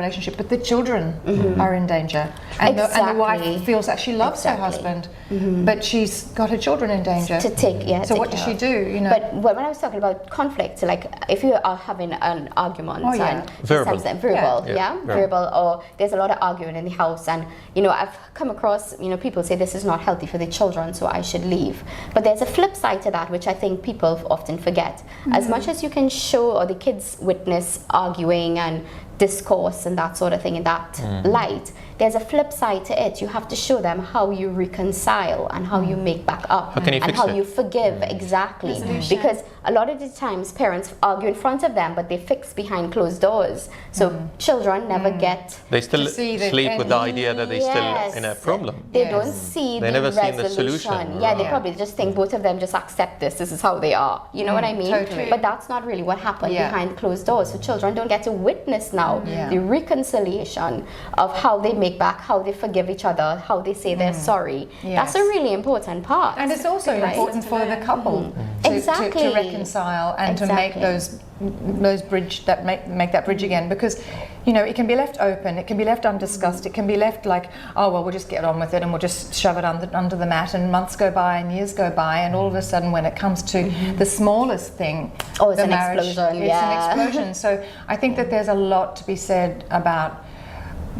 relationship, but the children are in danger, and, and the wife feels that she loves her husband, but she's got her children in danger. So what does she do? You know. But when I was talking about conflict, like if you are having an argument and verbal, verbal, or there's a lot of arguing in the house, and you know I've come across people say this is not healthy for the children, so I should leave. But there's a flip side to that, which I think people often forget. As much as you can show or the kids witness arguing and discourse and that sort of thing in that light, there's a flip side to it. You have to show them how you reconcile and how you make back up and how you forgive exactly. Because a lot of the times parents argue in front of them, but they fix behind closed doors. So children never get. They still sleep with the idea that they're still in a problem. They don't see the never resolution. seen the solution. Yeah, they probably just think both of them just accept this. This is how they are. You know what I mean? Totally. But that's not really what happened behind closed doors. So children don't get to witness now the reconciliation of how they make back, how they forgive each other, how they say they're sorry. That's a really important part. And it's also important for the couple to reconcile and to make those bridge that make that bridge again, because it can be left open, it can be left undiscussed, it can be left like, oh well, we'll just get on with it and we'll just shove it under the mat, and months go by and years go by, and all of a sudden when it comes to the smallest thing, it's an marriage, explosion. It's an explosion. So I think that there's a lot to be said about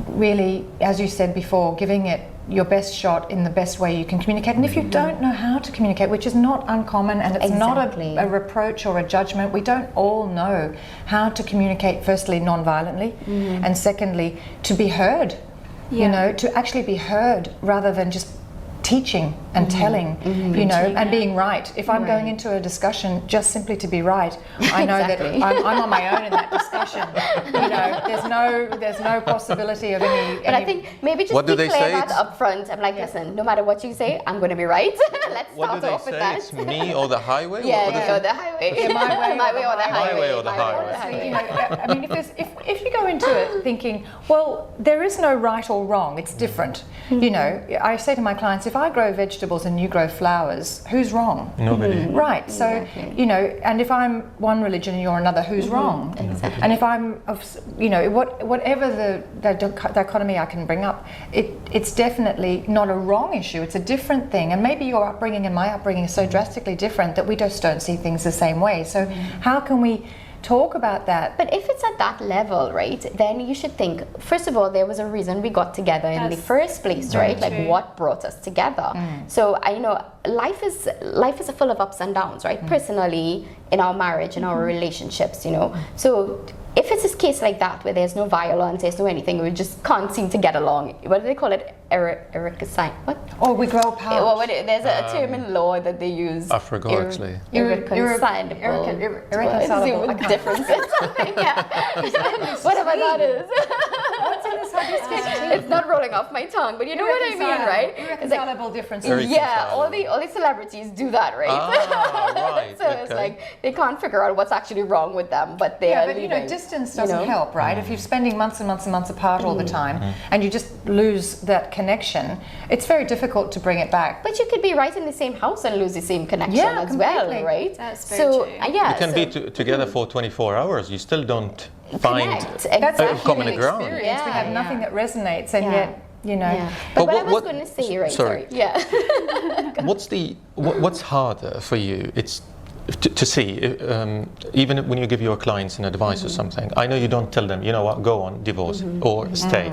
really, as you said before, giving it your best shot in the best way you can communicate. And if you don't know how to communicate, which is not uncommon, and it's not a reproach or a judgment, we don't all know how to communicate, firstly non-violently, and secondly to be heard, to actually be heard rather than just teaching and telling, and being right. If I'm going into a discussion just simply to be right, I know that I'm on my own in that discussion. There's no possibility of any. But I think maybe just declare that up front. I'm like, listen, no matter what you say, I'm going to be right. Let's start off with that. It's me or the highway? Or the highway. My way or the highway. My way or the highway. I mean, if you go into it thinking, well, there is no right or wrong, it's different. I say to my clients, if I grow vegetables and you grow flowers, who's wrong? Nobody. Right. So, and if I'm one religion and you're another, who's wrong? Exactly. And if I'm of, whatever the dichotomy I can bring up, it's definitely not a wrong issue. It's a different thing. And maybe your upbringing and my upbringing is so drastically different that we just don't see things the same way. So how can we talk about that? But if it's at that level, right, then you should think, first of all, there was a reason we got together in the first place, right? Like what brought us together. So I know life is full of ups and downs, right? Personally, in our marriage, in our relationships, So if it's a case like that where there's no violence, there's no anything, we just can't seem to get along. What do they call it? What? Or we grow apart. There's a term in law that they use. I forgot actually. Irreconcilable. Irreconcilable. Differences. Whatever that is. What's in this hibiscus tea? It's not rolling off my tongue, but you know what I mean, right? Irreconcilable differences. Yeah, all the celebrities do that, right? Right. So it's like they can't figure out what's actually wrong with them, but they are leaving. Distance doesn't help, right? If you're spending months and months and months apart all the time, and you just lose that connection, it's very difficult to bring it back. But you could be right in the same house and lose the same connection as well, right? That's very true. Yeah, you can be together for 24 hours. You still don't find That's a common human ground. experience. We have nothing that resonates, and yet. But what I was going to say, right? Sorry. Yeah. What's harder for you? It's to see, even when you give your clients an advice or something. I know you don't tell them, go on, divorce or stay.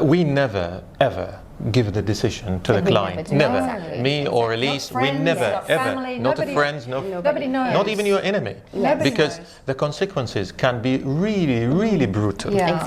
We never ever give the decision to the client. Never. Me or Elise, we never ever. Not friends, nobody knows. Not even your enemy. Because the consequences can be really, really brutal. Exactly.